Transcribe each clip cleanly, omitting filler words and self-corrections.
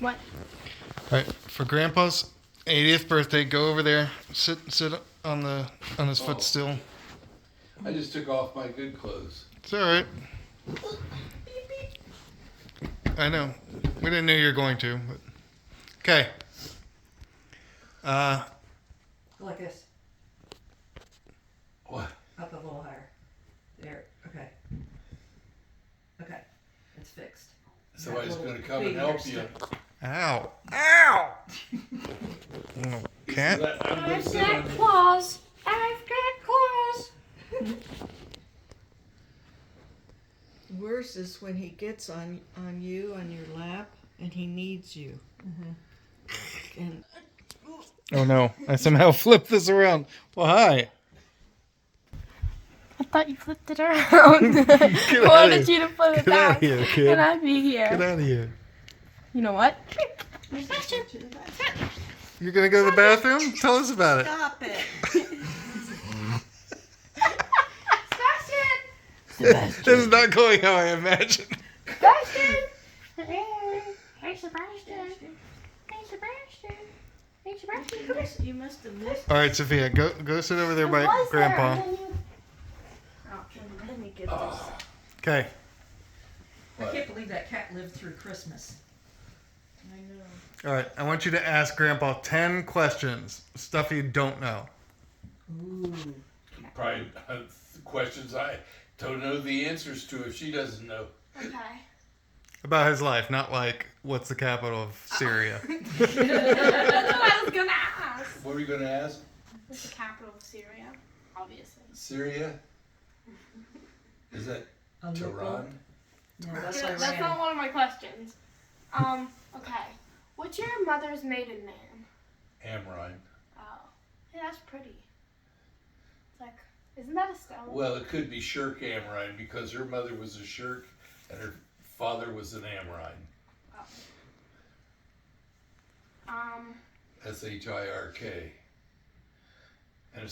What? All right, for Grandpa's 80th birthday, go over there, sit on his footstool. I just took off my good clothes. It's all right. I know. We didn't know you were going to. But... Okay. Like this. What? Up a little higher. There. Okay. Okay. It's fixed. Somebody's going to come and help you. Ow. Ow! Cat? I've got claws. I've got claws. Worse is when he gets on you on your lap and he needs you. And Oh no! I somehow flipped this around. Well, hi. I thought you flipped it around. I wanted you to flip it Get out back. of here, kid. And I'd be here. Get out of here. You know what? You're gonna go to the bathroom? Tell us about it. stop it. Sebastian! This is not going how I imagined. Sebastian! Hey, Sebastian. Hey, Sebastian. Hey, Sebastian, come here. You must have missed. All right, Sophia, go sit over there by It was there, Grandpa. and then you- Let me get this. Okay. I can't believe that cat lived through Christmas. I know. All right. I want you to ask Grandpa 10 questions, stuff you don't know. Ooh. Probably questions I don't know the answers to if she doesn't know. Okay. About his life, not like what's the capital of Syria. That's what I was gonna ask. What were you going to ask? What's the capital of Syria? Obviously. Syria? Is that Aleppo? Tehran? No, that's That's Iran. not one of my questions. Okay. What's your mother's maiden name? Amrine. Oh. Hey, that's pretty. It's like, isn't that a stone? Well, it could be Shirk Amrine because her mother was a Shirk and her father was an Amrine. Shirk. And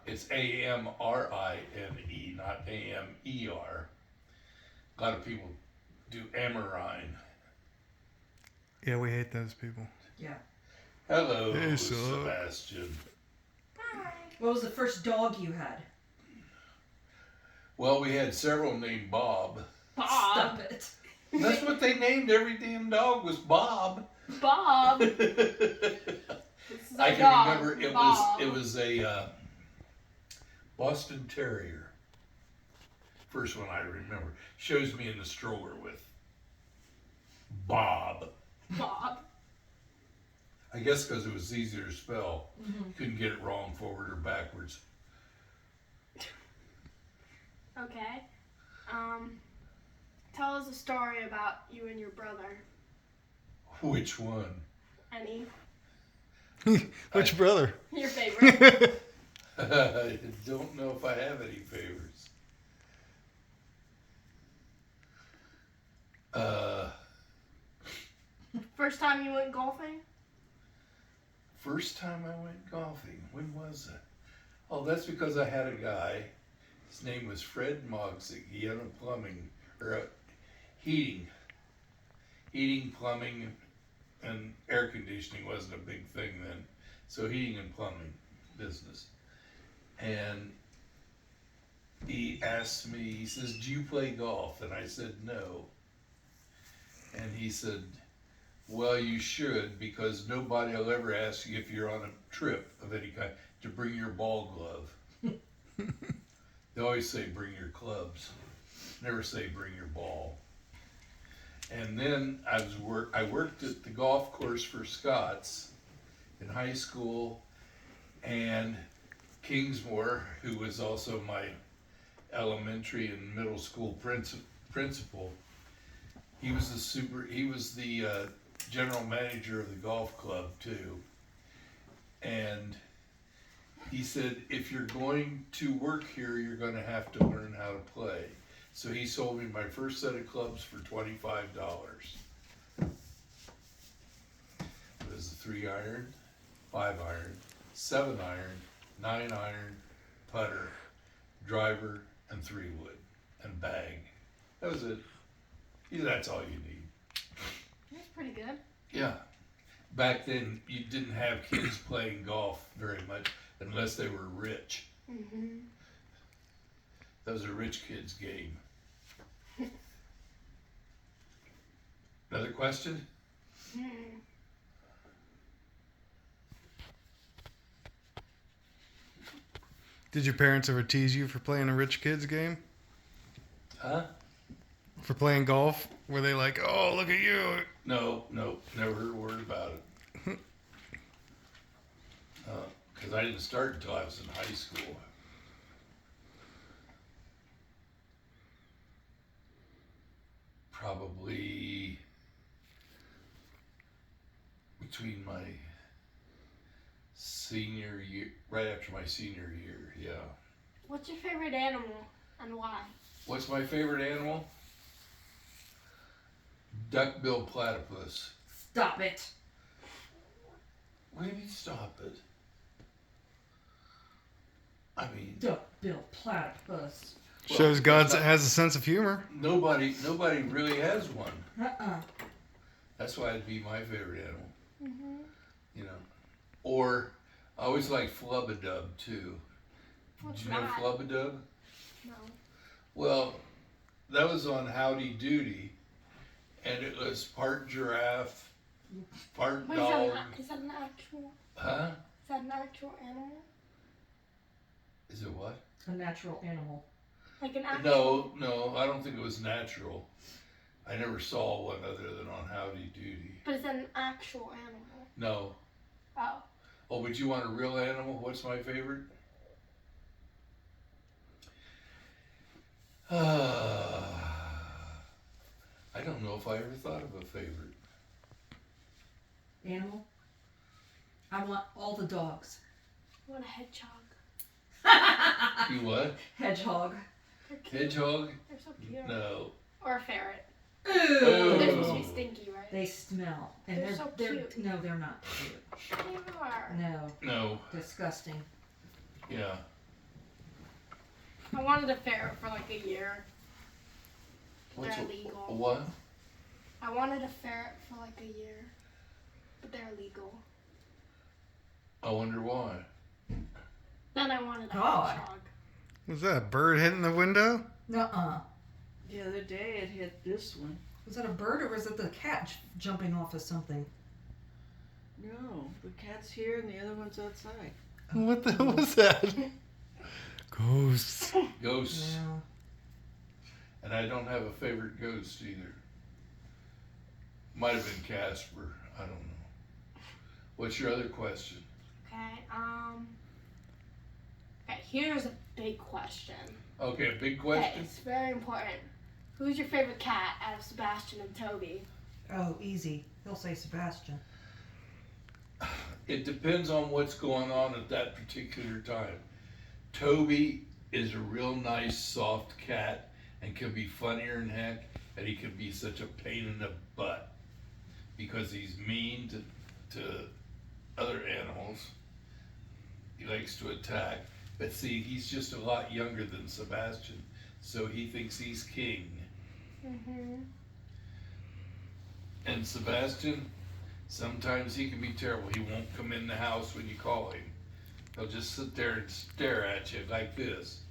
it's Amrine, not Amer. A lot of people do Amrine. Yeah, we hate those people. Yeah. Hello, Hey, son. Sebastian. Hi. What was the first dog you had? Well, we had several named Bob. Bob. Stop it. That's what they named every damn dog was Bob. Bob. I This is a can dog. remember it Bob. was a Boston Terrier. First one I remember. Shows me in the stroller with Bob. Bob. I guess because it was easier to spell. You couldn't get it wrong forward or backwards. Okay. Tell us a story about you and your brother. Which one? Any? Which brother? Your favorite. I don't know if I have any favorites. First time you went golfing? First time I went golfing, when was it? Oh, that's because I had a guy. His name was Fred Mogsig. He had a plumbing or heating, plumbing, and air conditioning wasn't a big thing then. So heating and plumbing business. And he asked me, he says, "Do you play golf?" And I said, "No." And he said, "Well, you should, because nobody will ever ask you if you're on a trip of any kind to bring your ball glove. They always say bring your clubs, never say bring your ball." And then I worked at the golf course for Scott's in high school, and Kingsmore, who was also my elementary and middle school principal, he was the general manager of the golf club too. And he said, "If you're going to work here, you're going to have to learn how to play." So he sold me my first set of clubs for $25. It was a 3-iron, 5-iron, 7-iron, 9-iron, putter, driver, and 3-wood, and bag. That was it. That's all you need. That's pretty good. Yeah. Back then, you didn't have kids playing golf very much unless they were rich. Mm-hmm. That was a rich kid's game. Another question? Hmm. Did your parents ever tease you for playing a rich kid's game? Huh? For playing golf? Were they like, oh, look at you? No, never heard a word about it. Because I didn't start until I was in high school. Probably between my senior year, right after my senior year, yeah. What's your favorite animal and why? What's my favorite animal? Duck-billed platypus. Stop it. What do you mean stop it? I mean, Duck-billed platypus. well, Shows God that's not- has a sense of humor. nobody really has one. Uh-uh. That's why it'd be my favorite animal, Mm-hmm. you know. Or I always like flubadub too. What's Did you know that? flubadub? No. Well, that was on Howdy Doody, and it was part giraffe, part Wait, dog. is that an actual? Huh? Is that an actual animal? Is it what? A natural animal. Like an actual? No, I don't think it was natural. I never saw one other than on Howdy Doody. But is that an actual animal? No. Oh. Oh, but you want a real animal? What's my favorite? I don't know if I ever thought of a favorite. Animal? I want all the dogs. What a hedgehog. You what? Hedgehog. They're cute. Hedgehog? They're so cute. No. Or a ferret. Ooh. But they're supposed to Oh. be stinky, right? They smell. And They're so cute. No, they're not cute. They are. No. No. Disgusting. Yeah. I wanted a ferret for like a year. What's They're a illegal. what? I wanted a ferret for like a year. But they're illegal. I wonder why. Then I wanted a God. hedgehog. Was that a bird hitting the window? Nuh-uh. The other day it hit this one. Was that a bird or was it the cat jumping off of something? No, the cat's here and the other one's outside. What the hell was that? Ghosts. Ghosts. Yeah. And I don't have a favorite ghost either. Might have been Casper. I don't know. What's your other question? Okay, okay, here's a big question. Okay, a big Okay, question. it's very important. Who's your favorite cat out of Sebastian and Toby? Oh, easy. He'll say Sebastian. It depends on what's going on at that particular time. Toby is a real nice, soft cat and can be funnier than heck, and he can be such a pain in the butt because he's mean to other animals. He likes to attack. But see, he's just a lot younger than Sebastian, so he thinks he's king. Mm-hmm. And Sebastian, sometimes he can be terrible. He won't come in the house when you call him. He'll just sit there and stare at you like this.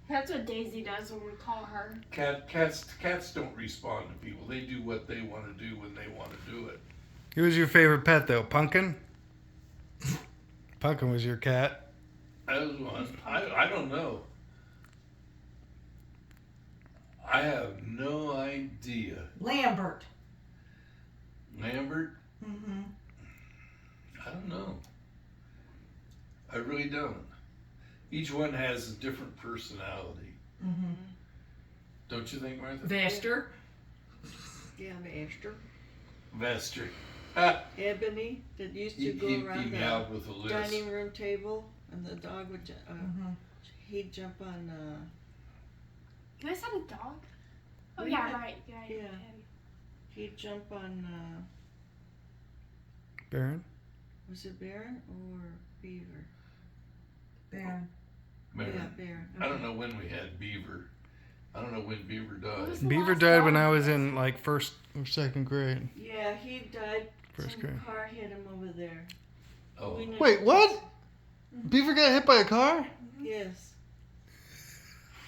That's what Daisy does when we call her. Cats don't respond to people. They do what they want to do when they want to do it. Who was your favorite pet, though? Pumpkin? Pumpkin was your cat. That was one. I don't know. I have no idea. Lambert. Lambert? Mm-hmm. I don't know. I really don't. Each one has a different personality. Mm-hmm. Don't you think, Martha? Vester. Yeah, Master. Vester. Ebony that used He to go around the meowed with a lisp. dining room table, and the dog would. Mm-hmm. He'd jump on. You guys had a dog? Oh We yeah, had- right. Yeah, you yeah. did. He'd jump on. Baron? Was it Baron or Beaver? Baron. Remember, Yeah, Baron. I don't know when we had Beaver. I don't know when Beaver What was died. the Beaver last died when dog? I was in like first or second grade. Yeah, he died. First Some grade. car hit him over there. Oh, We never- Wait, what? Beaver got hit by a car? Yes.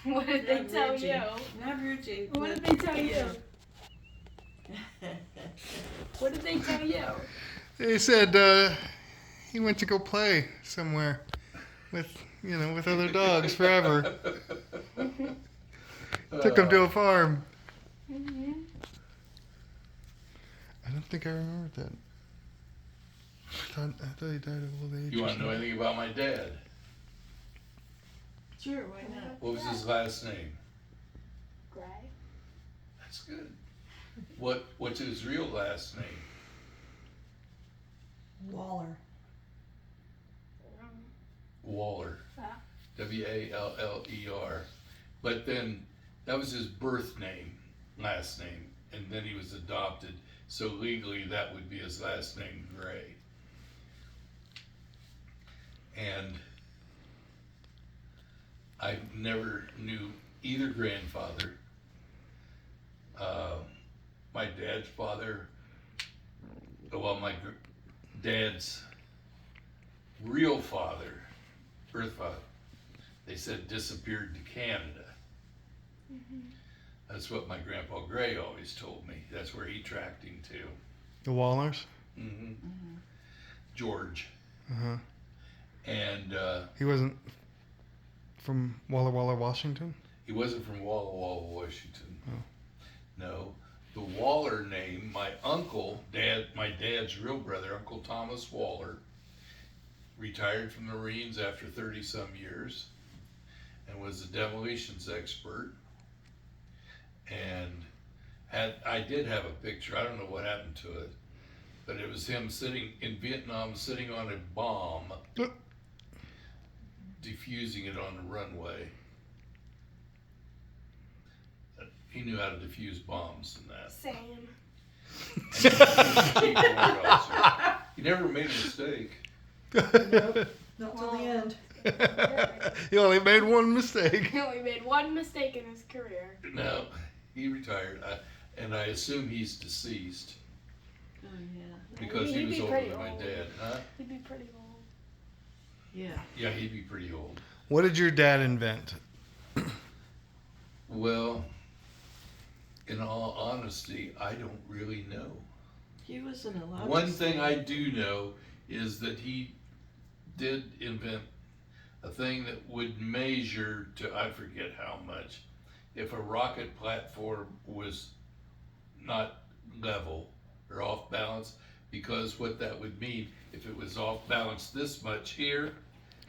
What did they Not tell Reggie. you? Not Reggie. What did but- they tell you? What did they tell you? They said he went to go play somewhere with, with other dogs forever. Took him to a farm. Mm-hmm. I don't think I remembered that. I thought he died of old age. You or want to know something. anything about my dad? Sure, why not? What was his last name? Gray. That's good. What's his real last name? Waller. Waller. Yeah. Waller. But then that was his birth name, last name, and then he was adopted. So legally that would be his last name, Gray. And I never knew either grandfather. My dad's father, my dad's real father, birth father, they said disappeared to Canada. That's what my grandpa Gray always told me. That's where he tracked him to. The Wallers? George. Uh-huh. And He wasn't from Walla Walla, Washington? he wasn't from Walla Walla, Washington. Oh. No. The Waller name, my uncle, my dad's real brother, Uncle Thomas Waller, retired from the Marines after 30-some years and was a demolitions expert. And I did have a picture, I don't know what happened to it, but it was him sitting in Vietnam, sitting on a bomb, defusing it on the runway. He knew how to defuse bombs and that. Same. He never made a mistake. Nope. Not till the end. He only made one mistake. He only made one mistake in his career. No, he retired, and I assume he's deceased Oh, yeah. because he He'd was be older pretty than my old. dad. Huh? He'd be pretty old. Yeah. Yeah, he'd be pretty old. What did your dad invent? Well, in all honesty, I don't really know. He wasn't allowed One to thing say. I do know is that he did invent a thing that would measure to, I forget how much, if a rocket platform was not level or off balance, because what that would mean, if it was off balance this much here,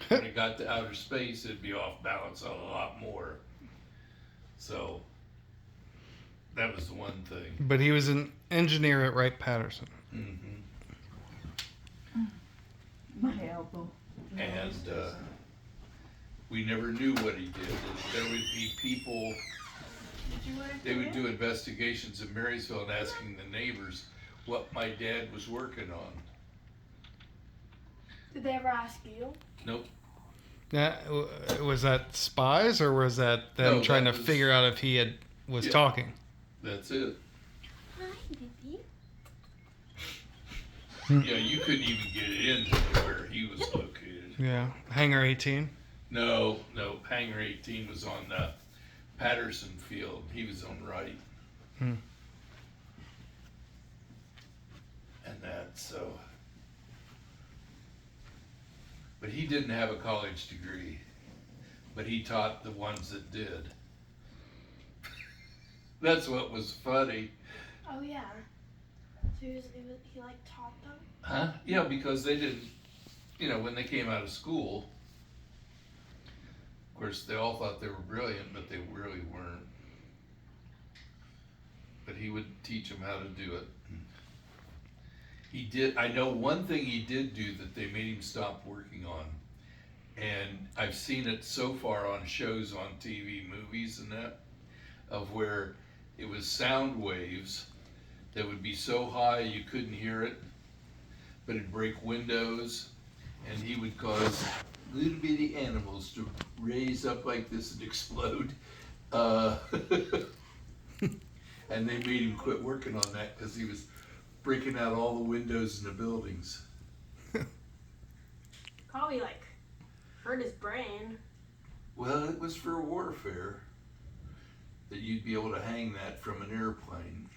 when it got to outer space, it'd be off balance a lot more. So that was the one thing. But he was an engineer at Wright-Patterson. Mm-hmm. My elbow. And we never knew what he did. There would be people, they would do investigations in Marysville and asking the neighbors what my dad was working on. Did they ever ask you? Nope. Was that spies or was that them No, trying that to was- figure out if he was Yeah. talking? That's it. Hi, baby. Yeah, you couldn't even get into where he was located. Yeah. Hangar 18? No, Hangar 18 was on Patterson Field. He was on Wright. Hmm. And that, so. But he didn't have a college degree. But he taught the ones that did. That's what was funny. Oh yeah. So he like taught them. Huh? Yeah, because they didn't, when they came out of school, of course, they all thought they were brilliant, but they really weren't. But he would teach them how to do it. He did, I know one thing he did do that they made him stop working on. And I've seen it so far on shows on TV, movies and that, of where it was sound waves that would be so high you couldn't hear it, but it'd break windows, and he would cause little bitty animals to raise up like this and explode. Uh, and they made him quit working on that because he was breaking out all the windows in the buildings. Probably like hurt his brain. Well, it was for warfare that you'd be able to hang that from an airplane.